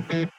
Hey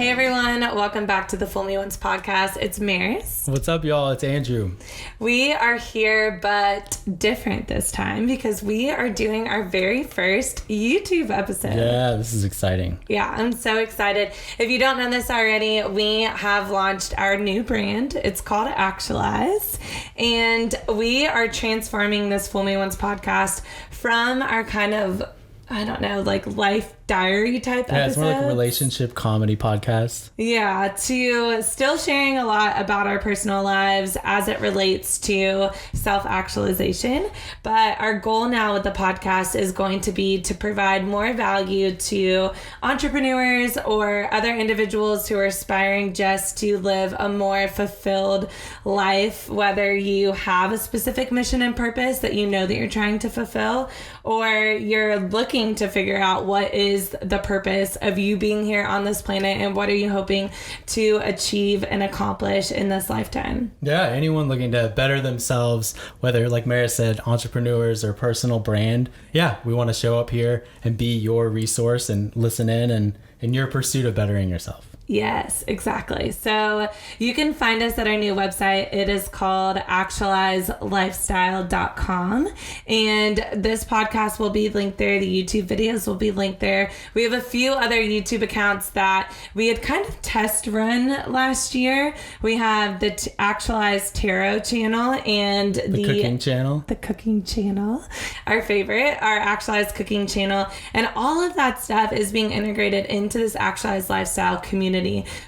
everyone, welcome back to the Fool Me Once podcast. It's Maris. What's up, y'all? It's Andrew. We are here, but different this time because we are doing our very first YouTube episode. Yeah, this is exciting. Yeah, I'm so excited. If you don't know this already, we have launched our new brand. It's called Actualize, and we are transforming this Fool Me Once podcast from our kind of, I don't know, like life diary type episodes. Yeah, it's more like a relationship comedy podcast. Yeah, to still sharing a lot about our personal lives as it relates to self-actualization. But our goal now with the podcast is going to be to provide more value to entrepreneurs or other individuals who are aspiring just to live a more fulfilled life, whether you have a specific mission and purpose that you know that you're trying to fulfill, or you're looking to figure out what is the purpose of you being here on this planet and what are you hoping to achieve and accomplish in this lifetime. Yeah, anyone looking to better themselves, whether, like Mara said, entrepreneurs or personal brand. Yeah, we want to show up here and be your resource and listen in your pursuit of bettering yourself. Yes, exactly. So you can find us at our new website. It is called actualizelifestyle.com. And this podcast will be linked there. The YouTube videos will be linked there. We have a few other YouTube accounts that we had kind of test run last year. We have the Actualize Tarot channel and the cooking channel. The cooking channel, our favorite, our Actualize cooking channel. And all of that stuff is being integrated into this Actualize lifestyle community.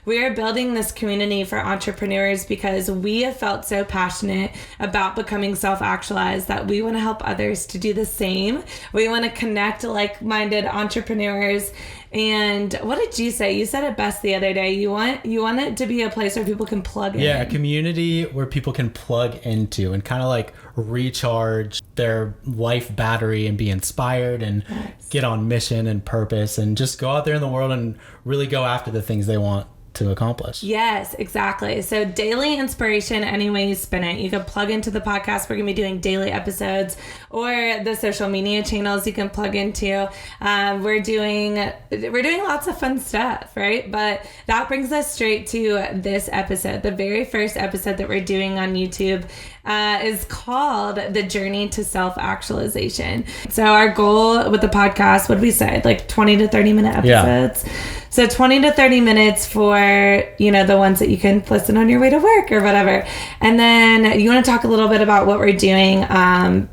We are building this community for entrepreneurs because we have felt so passionate about becoming self-actualized that we want to help others to do the same. We want to connect like-minded entrepreneurs. And what did you say? You said it best the other day. You want it to be a place where people can plug in. Yeah, a community where people can plug into and kind of like recharge their life battery and be inspired and get on mission and purpose and just go out there in the world and really go after the things they want to accomplish. Yes, exactly. So daily inspiration, any way you spin it. You can plug into the podcast. We're going to be doing daily episodes, or the social media channels you can plug into. We're doing lots of fun stuff, right? But that brings us straight to this episode. The very first episode that we're doing on YouTube is called The Journey to Self-Actualization. So our goal with the podcast, what did we say? Like 20 to 30 minute episodes. Yeah. So 20 to 30 minutes for, the ones that you can listen on your way to work or whatever. And then you want to talk a little bit about what we're doing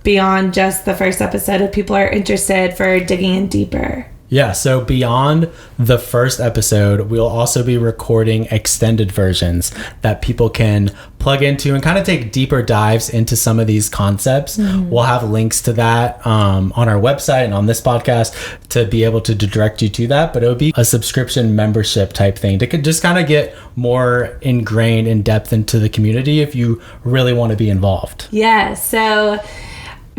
beyond just the first episode if people are interested for digging in deeper. Yeah, so beyond the first episode, we'll also be recording extended versions that people can plug into and kind of take deeper dives into some of these concepts. Mm-hmm. We'll have links to that on our website and on this podcast to be able to direct you to that. But it would be a subscription membership type thing to just kind of get more ingrained in depth into the community if you really want to be involved. Yeah, so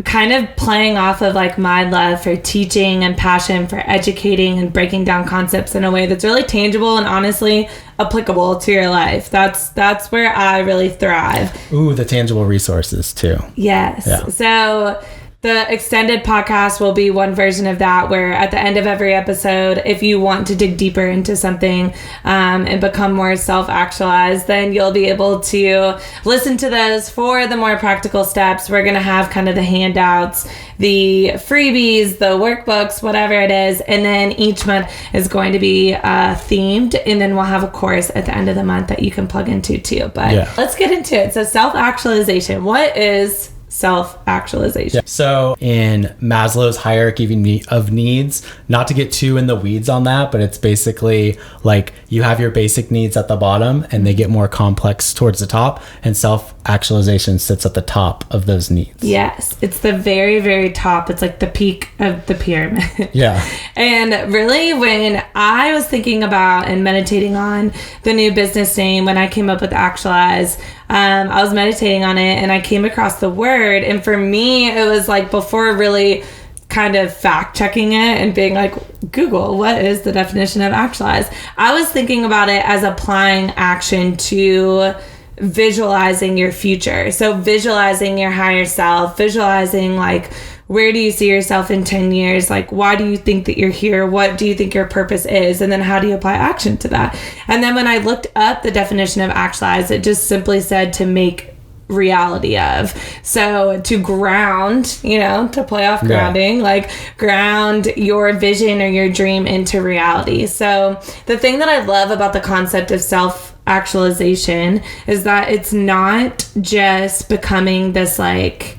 kind of playing off of like my love for teaching and passion for educating and breaking down concepts in a way that's really tangible and honestly applicable to your life. That's where I really thrive. Ooh, the tangible resources too. Yes. Yeah. So the extended podcast will be one version of that, where at the end of every episode, if you want to dig deeper into something and become more self-actualized, then you'll be able to listen to those for the more practical steps. We're going to have kind of the handouts, the freebies, the workbooks, whatever it is. And then each month is going to be themed. And then we'll have a course at the end of the month that you can plug into too. But Let's get into it. So self-actualization. What is self-actualization? Yeah. So in Maslow's hierarchy of needs, not to get too in the weeds on that, but it's basically like you have your basic needs at the bottom and they get more complex towards the top, and self-actualization sits at the top of those needs. Yes, it's the very, very top. It's like the peak of the pyramid. Yeah. And really, when I was thinking about and meditating on the new business name, when I came up with Actualize, I was meditating on it and I came across the word. And for me, it was like before really kind of fact checking it and being like, Google, what is the definition of actualize? I was thinking about it as applying action to visualizing your future. So visualizing your higher self, visualizing like, where do you see yourself in 10 years? Like, why do you think that you're here? What do you think your purpose is? And then how do you apply action to that? And then when I looked up the definition of actualize, it just simply said to make reality of. So to ground, you know, to play off grounding, like ground your vision or your dream into reality. So the thing that I love about the concept of self-actualization is that it's not just becoming this like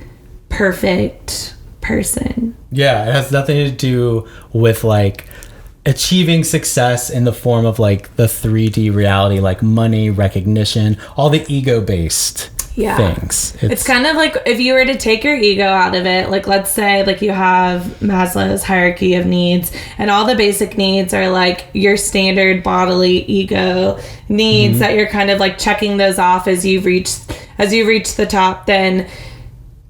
perfect person. Yeah, it has nothing to do with like achieving success in the form of like the 3D reality, like money, recognition, all the ego-based things. It's kind of like if you were to take your ego out of it, like let's say like you have Maslow's hierarchy of needs, and all the basic needs are like your standard bodily ego needs that you're kind of like checking those off as you reach the top. Then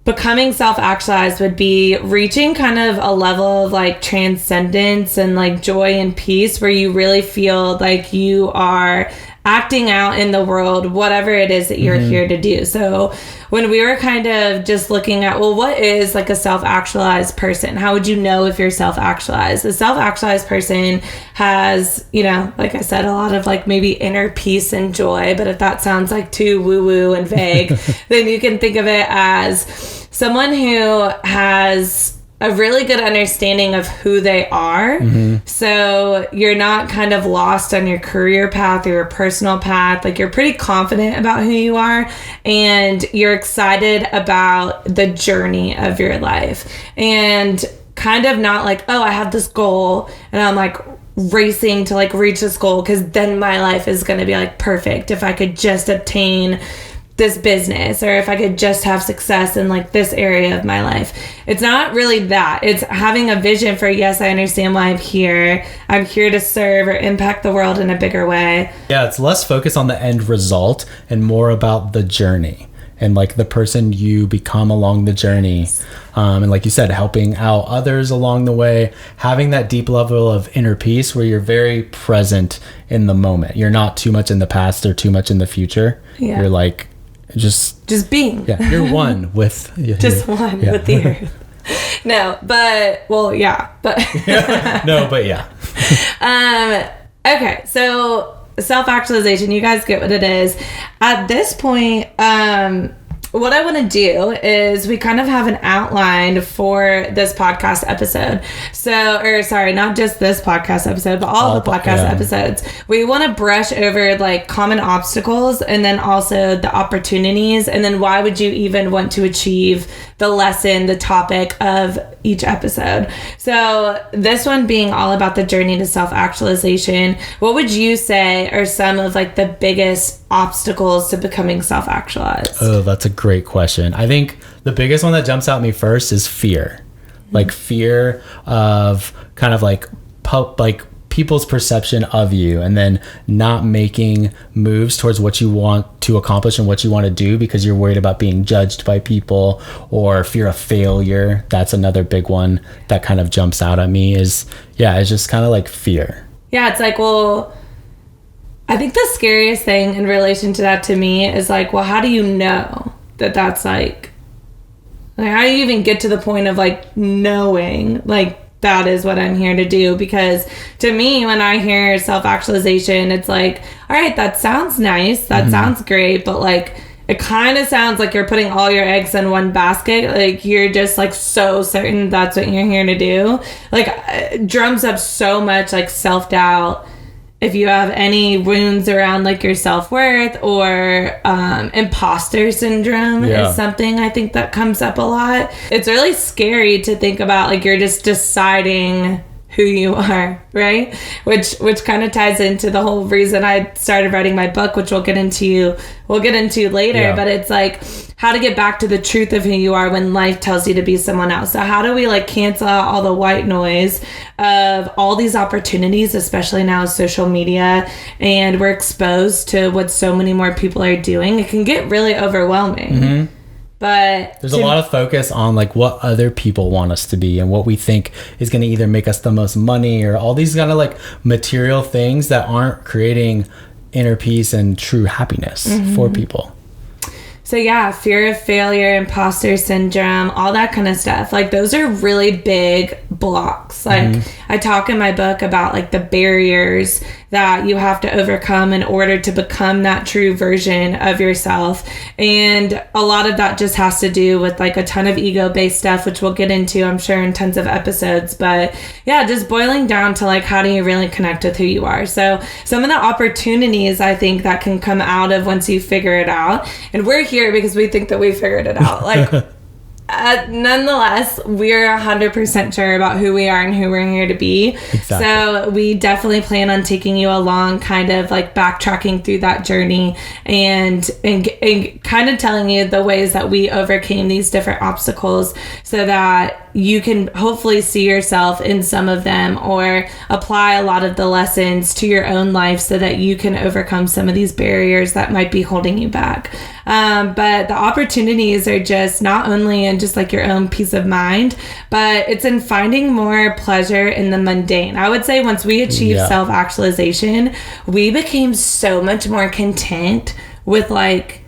becoming self-actualized would be reaching kind of a level of like transcendence and like joy and peace where you really feel like you are acting out in the world whatever it is that you're here to do. So when we were kind of just looking at, well, what is like a self-actualized person? How would you know if you're self-actualized? The self-actualized person has, you know, like I said, a lot of like maybe inner peace and joy. But if that sounds like too woo-woo and vague, then you can think of it as someone who has a really good understanding of who they are. So you're not kind of lost on your career path or your personal path. Like you're pretty confident about who you are, and you're excited about the journey of your life, and kind of not like, oh, I have this goal and I'm like racing to like reach this goal because then my life is going to be like perfect if I could just obtain this business, or if I could just have success in like this area of my life. It's not really that. It's having a vision for, yes, I understand why I'm here. I'm here to serve or impact the world in a bigger way. Yeah, it's less focused on the end result and more about the journey and like the person you become along the journey. And like you said, helping out others along the way, having that deep level of inner peace where you're very present in the moment. You're not too much in the past or too much in the future. Yeah. You're like, just being. Yeah, you're one with with the earth. No, but well, yeah, but no, but yeah. Okay, so self-actualization, you guys get what it is. At this point, what I want to do is we kind of have an outline for this podcast episode. Not just this podcast episode, but all the podcast episodes. We want to brush over like common obstacles and then also the opportunities, and then why would you even want to achieve the lesson, the topic of each episode. So this one being all about the journey to self-actualization, what would you say are some of like the biggest obstacles to becoming self-actualized? Oh, that's a great question. I think the biggest one that jumps out at me first is fear. Like fear of kind of like people's perception of you, and then not making moves towards what you want to accomplish and what you want to do because you're worried about being judged by people, or fear of failure. That's another big one that kind of jumps out at me it's just kind of like fear. Yeah, it's like, well, I think the scariest thing in relation to that to me is like, well, how do you know that that's like how do you even get to the point of like knowing like that is what I'm here to do? Because to me, when I hear self-actualization, it's like, all right, that sounds nice. That sounds great. But like, it kind of sounds like you're putting all your eggs in one basket. Like you're just like so certain that's what you're here to do. Like it drums up so much like self-doubt. If you have any wounds around like your self-worth or imposter syndrome is something I think that comes up a lot. It's really scary to think about like you're just deciding who you are, right? Which kind of ties into the whole reason I started writing my book, which we'll get into later. Yeah. But it's like how to get back to the truth of who you are when life tells you to be someone else. So how do we like cancel out all the white noise of all these opportunities, especially now with social media, and we're exposed to what so many more people are doing? It can get really overwhelming. But there's a lot of focus on like what other people want us to be and what we think is going to either make us the most money, or all these kind of like material things that aren't creating inner peace and true happiness for people. So yeah, fear of failure, imposter syndrome, all that kind of stuff. Like those are really big blocks. Like I talk in my book about like the barriers that you have to overcome in order to become that true version of yourself. And a lot of that just has to do with like a ton of ego-based stuff, which we'll get into, I'm sure, in tons of episodes. But yeah, just boiling down to like, how do you really connect with who you are? So some of the opportunities I think that can come out of once you figure it out, and we're here because we think that we figured it out. Like, nonetheless, we're 100% sure about who we are and who we're here to be. Exactly. So we definitely plan on taking you along, kind of like backtracking through that journey and kind of telling you the ways that we overcame these different obstacles so that you can hopefully see yourself in some of them or apply a lot of the lessons to your own life so that you can overcome some of these barriers that might be holding you back. But the opportunities are just not only in just like your own peace of mind, but it's in finding more pleasure in the mundane. I would say once we achieved self-actualization, we became so much more content with like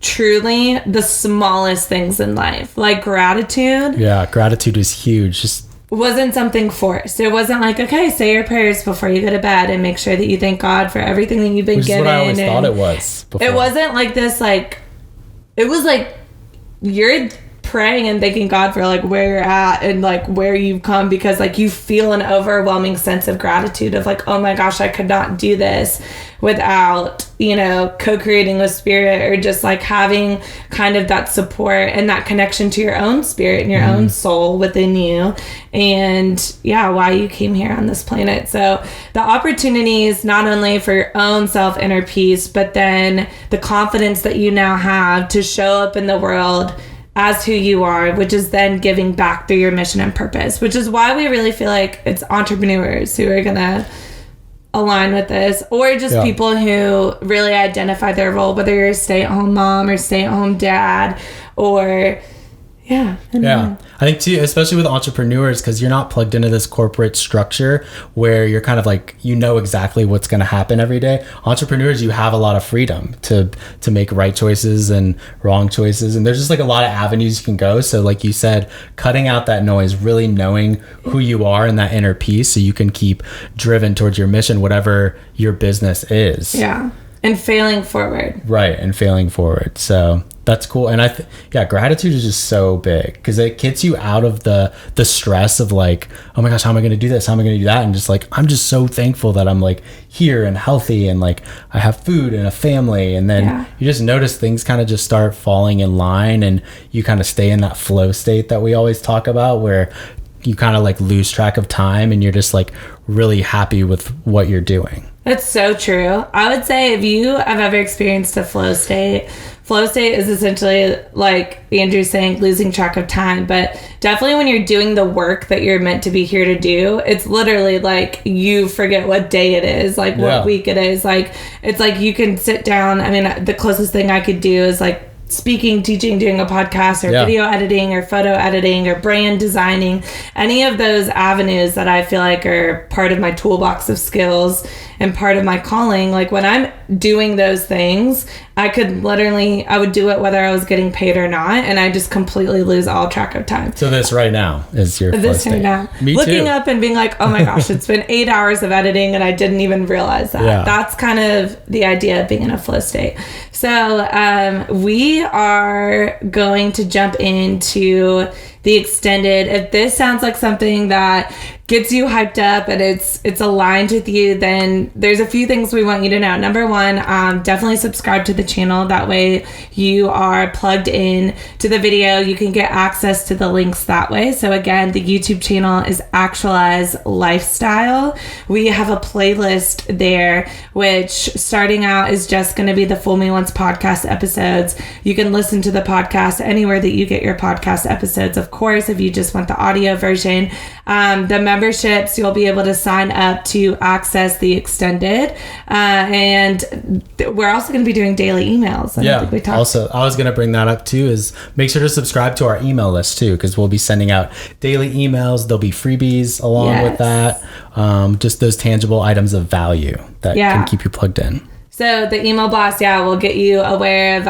truly the smallest things in life, like gratitude. Yeah, gratitude was huge. Just wasn't something forced. It wasn't like, okay, say your prayers before you go to bed and make sure that you thank God for everything that you've been given. Which is what I always thought it was before. It wasn't like this, like, it was like you're praying and thanking God for like where you're at and like where you've come, because like you feel an overwhelming sense of gratitude of like, oh my gosh, I could not do this without, you know, co-creating with spirit, or just like having kind of that support and that connection to your own spirit and your own soul within you, and yeah, why you came here on this planet. So the opportunities not only for your own self inner peace, but then the confidence that you now have to show up in the world as who you are, which is then giving back through your mission and purpose, which is why we really feel like it's entrepreneurs who are gonna align with this, or just people who really identify their role, whether you're a stay-at-home mom or stay-at-home dad, or I think too, especially with entrepreneurs, because you're not plugged into this corporate structure where you're kind of like, you know exactly what's going to happen every day. Entrepreneurs, you have a lot of freedom to make right choices and wrong choices, and there's just like a lot of avenues you can go. So like you said, cutting out that noise, really knowing who you are and that inner peace, so you can keep driven towards your mission, whatever your business is. Yeah, and failing forward. Right, and failing forward. So that's cool. And gratitude is just so big because it gets you out of the stress of like, oh my gosh, how am I going to do this? How am I going to do that? And just like, I'm just so thankful that I'm like here and healthy and like I have food and a family. And then you just notice things kind of just start falling in line, and you kind of stay in that flow state that we always talk about, where you kind of like lose track of time and you're just like really happy with what you're doing. That's so true. I would say if you have ever experienced a flow state is essentially, like Andrew's saying, losing track of time. But definitely when you're doing the work that you're meant to be here to do, it's literally like you forget what day it is, like what week it is. Like, it's like you can sit down. I mean, the closest thing I could do is like speaking, teaching, doing a podcast, or video editing, or photo editing, or brand designing, any of those avenues that I feel like are part of my toolbox of skills and part of my calling. Like when I'm doing those things, I would do it whether I was getting paid or not, and I just completely lose all track of time. So this right now is your this right now. Me looking too. Up and being like, oh my gosh, it's been 8 hours of editing and I didn't even realize that. Yeah. That's kind of the idea of being in a flow state. So we are going to jump into the extended. If this sounds like something that gets you hyped up and it's aligned with you, then there's a few things we want you to know. Number one, definitely subscribe to the channel. That way you are plugged in to the video. You can get access to the links that way. So again, the YouTube channel is Actualize Lifestyle. We have a playlist there, which starting out is just going to be the Fool Me Once podcast episodes. You can listen to the podcast anywhere that you get your podcast episodes. Of course, if you just want the audio version, the memberships, you'll be able to sign up to access the extended, and we're also going to be doing daily emails. Also, I was going to bring that up too, is make sure to subscribe to our email list too, because we'll be sending out daily emails. There'll be freebies along with that, just those tangible items of value that can keep you plugged in. So the email blast, will get you aware of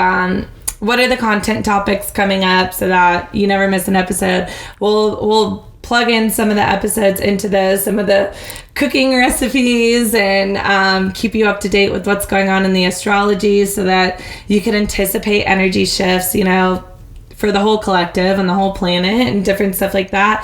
what are the content topics coming up so that you never miss an episode. We'll plug in some of the episodes into those, some of the cooking recipes, and keep you up to date with what's going on in the astrology so that you can anticipate energy shifts, for the whole collective and the whole planet and different stuff like that.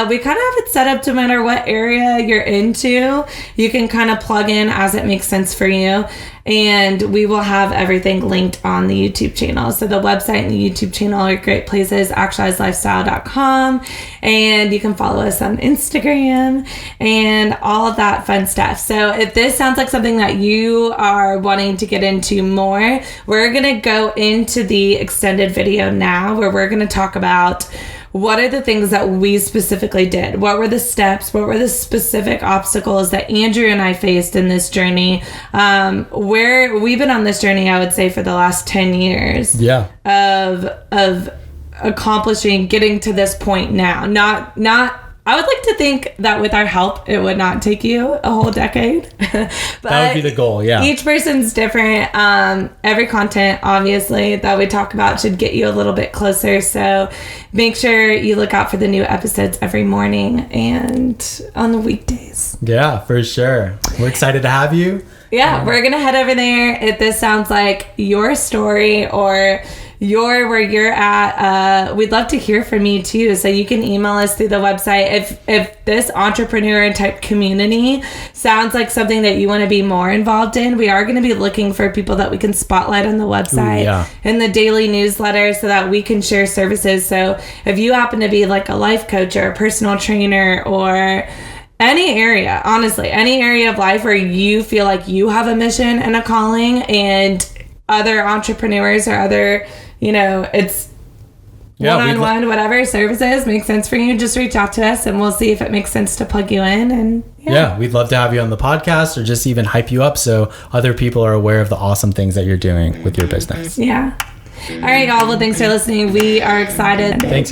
We kind of have it set up to no matter what area you're into, you can kind of plug in as it makes sense for you. And we will have everything linked on the YouTube channel. So the website and the YouTube channel are great places, actualizelifestyle.com. And you can follow us on Instagram and all of that fun stuff. So if this sounds like something that you are wanting to get into more, we're going to go into the extended video now where we're going to talk about what are the things that we specifically did? What were the steps? What were the specific obstacles that Andrew and I faced in this journey? Where we've been on this journey, I would say, for the last 10 years. Yeah. Of accomplishing, getting to this point now. Not. I would like to think that with our help, it would not take you a whole decade. But that would be the goal, yeah. Each person's different. Every content, obviously, that we talk about should get you a little bit closer. So make sure you look out for the new episodes every morning and on the weekdays. Yeah, for sure. We're excited to have you. Yeah, we're going to head over there. If this sounds like your story or where you're at, we'd love to hear from you too. So you can email us through the website. If this entrepreneur type community sounds like something that you want to be more involved in, we are going to be looking for people that we can spotlight on the website and the daily newsletter so that we can share services. So if you happen to be like a life coach or a personal trainer or any area, honestly, any area of life where you feel like you have a mission and a calling and other entrepreneurs or other, it's one-on-one, whatever services make sense for you, just reach out to us and we'll see if it makes sense to plug you in. And yeah, we'd love to have you on the podcast or just even hype you up so other people are aware of the awesome things that you're doing with your business. Yeah. All right, y'all. Well, thanks for listening. We are excited. Thanks, y'all.